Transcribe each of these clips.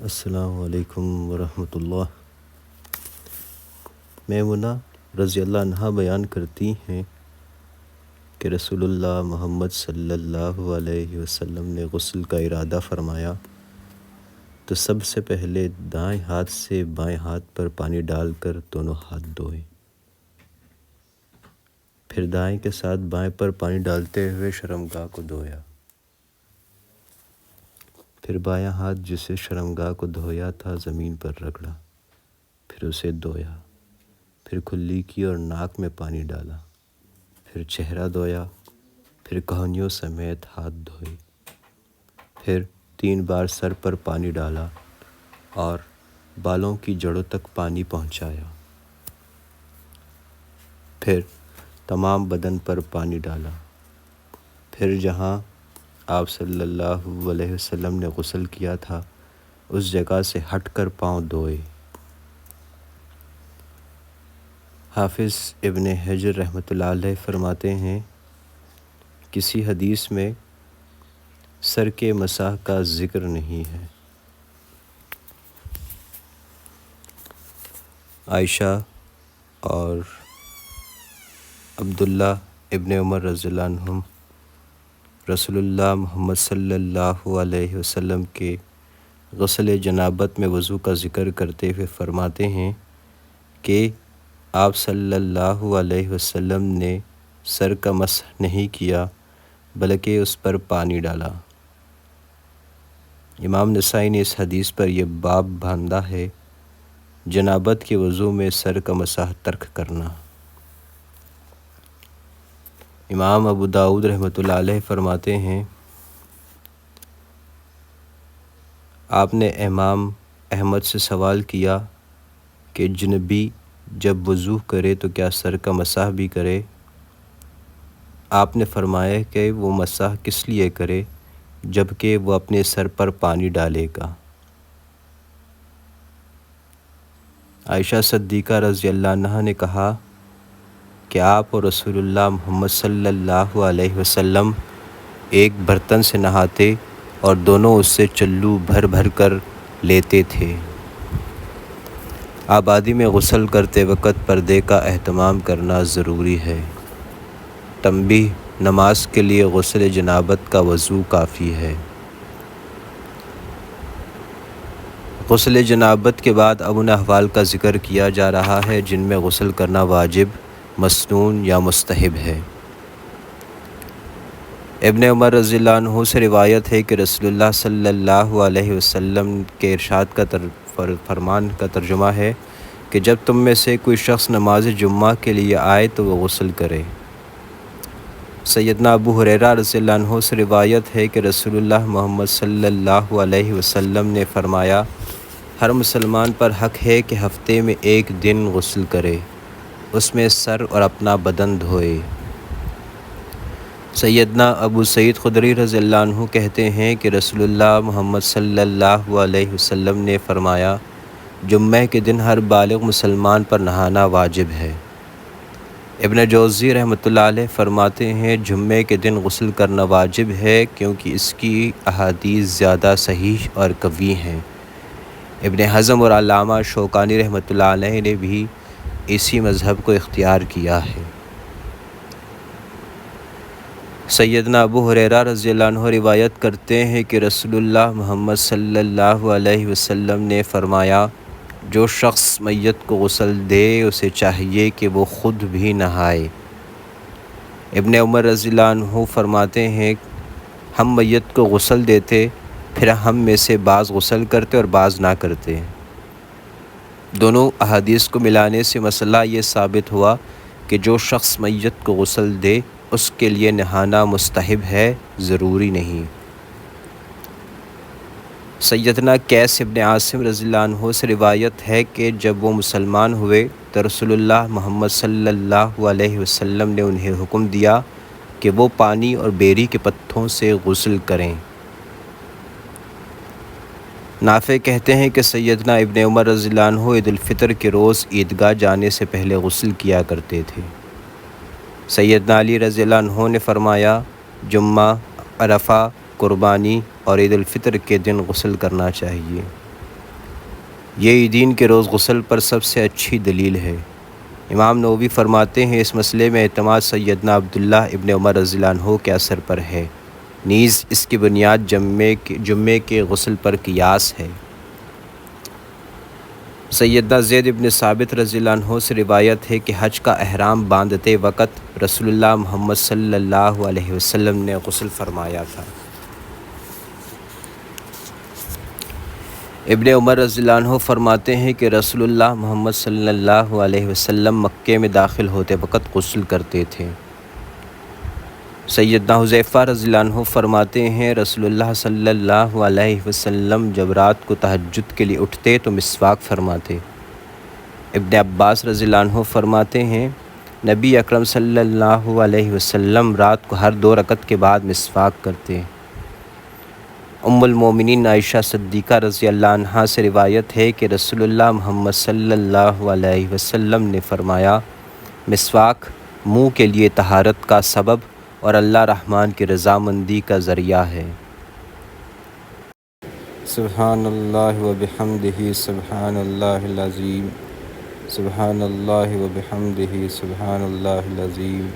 السلام علیکم ورحمۃ اللہ۔ میمونہ رضی اللہ عنہا بیان کرتی ہیں کہ رسول اللہ محمد صلی اللہ علیہ وسلم نے غسل کا ارادہ فرمایا تو سب سے پہلے دائیں ہاتھ سے بائیں ہاتھ پر پانی ڈال کر دونوں ہاتھ دھوئے، پھر دائیں کے ساتھ بائیں پر پانی ڈالتے ہوئے شرمگاہ کو دھویا، پھر بایاں ہاتھ جسے شرمگاہ کو دھویا تھا زمین پر رگڑا، پھر اسے دھویا، پھر کھلی کی اور ناک میں پانی ڈالا، پھر چہرہ دھویا، پھر کہنیوں سمیت ہاتھ دھوئے، پھر 3 بار سر پر پانی ڈالا اور بالوں کی جڑوں تک پانی پہنچایا، پھر تمام بدن پر پانی ڈالا، پھر جہاں آپ صلی اللہ علیہ وسلم نے غسل کیا تھا اس جگہ سے ہٹ کر پاؤں دھوئے۔ حافظ ابن حجر رحمۃ اللہ علیہ فرماتے ہیں کسی حدیث میں سر کے مسح کا ذکر نہیں ہے۔ عائشہ اور عبداللہ ابن عمر رضی اللہ عنہم رسول اللہ محمد صلی اللہ علیہ وسلم کے غسل جنابت میں وضو کا ذکر کرتے ہوئے فرماتے ہیں کہ آپ صلی اللہ علیہ وسلم نے سر کا مسح نہیں کیا بلکہ اس پر پانی ڈالا۔ امام نسائی نے اس حدیث پر یہ باب باندھا ہے، جنابت کے وضو میں سر کا مسح ترک کرنا۔ امام ابو داؤد رحمۃ اللہ علیہ فرماتے ہیں آپ نے امام احمد سے سوال کیا کہ جنبی جب وضو کرے تو کیا سر کا مسح بھی کرے؟ آپ نے فرمایا کہ وہ مسح کس لیے کرے جبکہ وہ اپنے سر پر پانی ڈالے گا۔ عائشہ صدیقہ رضی اللہ عنہا نے کہا کہ آپ اور رسول اللہ محمد صلی اللہ علیہ وسلم ایک برتن سے نہاتے اور دونوں اس سے چلو بھر بھر کر لیتے تھے۔ آبادی میں غسل کرتے وقت پردے کا اہتمام کرنا ضروری ہے۔ تنبیہ: نماز کے لیے غسل جنابت کا وضو کافی ہے۔ غسل جنابت کے بعد اب ان احوال کا ذکر کیا جا رہا ہے جن میں غسل کرنا واجب، مسنون یا مستحب ہے۔ ابن عمر رضی اللہ عنہ سے روایت ہے کہ رسول اللہ صلی اللہ علیہ وسلم کے ارشاد کا فرمان کا ترجمہ ہے کہ جب تم میں سے کوئی شخص نماز جمعہ کے لیے آئے تو وہ غسل کرے۔ سیدنا ابو ہریرہ رضی اللہ عنہ سے روایت ہے کہ رسول اللہ محمد صلی اللہ علیہ وسلم نے فرمایا ہر مسلمان پر حق ہے کہ ہفتے میں ایک دن غسل کرے، اس میں سر اور اپنا بدن دھوئے۔ سیدنا ابو سعید خدری رضی اللہ عنہ کہتے ہیں کہ رسول اللہ محمد صلی اللہ علیہ وسلم نے فرمایا جمعہ کے دن ہر بالغ مسلمان پر نہانا واجب ہے۔ ابن جوزی رحمۃ اللہ علیہ فرماتے ہیں جمعے کے دن غسل کرنا واجب ہے کیونکہ اس کی احادیث زیادہ صحیح اور قوی ہیں۔ ابن حزم اور علامہ شوکانی رحمۃ اللہ علیہ نے بھی اسی مذہب کو اختیار کیا ہے۔ سیدنا ابو ہریرہ رضی اللہ عنہ روایت کرتے ہیں کہ رسول اللہ محمد صلی اللہ علیہ وسلم نے فرمایا جو شخص میت کو غسل دے اسے چاہیے کہ وہ خود بھی نہائے۔ ابن عمر رضی اللہ عنہ فرماتے ہیں ہم میت کو غسل دیتے، پھر ہم میں سے بعض غسل کرتے اور بعض نہ کرتے۔ دونوں احادیث کو ملانے سے مسئلہ یہ ثابت ہوا کہ جو شخص میت کو غسل دے اس کے لیے نہانا مستحب ہے، ضروری نہیں۔ سیدنا قیس ابن عاصم رضی اللہ عنہ سے روایت ہے کہ جب وہ مسلمان ہوئے تو رسول اللہ محمد صلی اللہ علیہ وسلم نے انہیں حکم دیا کہ وہ پانی اور بیری کے پتوں سے غسل کریں۔ نافع کہتے ہیں کہ سیدنا ابن عمر رضی اللہ عنہ عید الفطر کے روز عیدگاہ جانے سے پہلے غسل کیا کرتے تھے۔ سیدنا علی رضی اللہ عنہ نے فرمایا جمعہ، عرفہ، قربانی اور عید الفطر کے دن غسل کرنا چاہیے۔ یہ عیدین کے روز غسل پر سب سے اچھی دلیل ہے۔ امام نووی فرماتے ہیں اس مسئلے میں اعتماد سیدنا عبداللہ ابن عمر رضی اللہ عنہ کے اثر پر ہے، نیز اس کی بنیاد جمعے کے غسل پر قیاس ہے۔ سیدنا زید ابن ثابت رضی اللہ عنہ سے روایت ہے کہ حج کا احرام باندھتے وقت رسول اللہ محمد صلی اللہ علیہ وسلم نے غسل فرمایا تھا۔ ابن عمر رضی اللہ عنہ فرماتے ہیں کہ رسول اللہ محمد صلی اللہ علیہ وسلم مکے میں داخل ہوتے وقت غسل کرتے تھے۔ سیدنا حذیفہ رضی اللہ عنہ فرماتے ہیں رسول اللہ صلی اللہ علیہ وسلم جب رات کو تہجد کے لیے اٹھتے تو مسواک فرماتے۔ ابن عباس رضی اللہ عنہ فرماتے ہیں نبی اکرم صلی اللہ علیہ وسلم رات کو ہر 2 رکعت کے بعد مسواک کرتے۔ ام المومنین عائشہ صدیقہ رضی اللہ عنہا سے روایت ہے کہ رسول اللہ محمد صلی اللہ علیہ وسلم نے فرمایا مسواک منہ کے لیے طہارت کا سبب اور اللہ رحمان کی رضامندی کا ذریعہ ہے۔ سبحان اللہ و بحمدہ سبحان اللہ العظیم، سبحان اللہ و بحمدہ سبحان اللہ العظیم،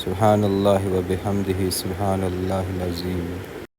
سبحان اللہ و بحمدہ سبحان اللہ العظیم۔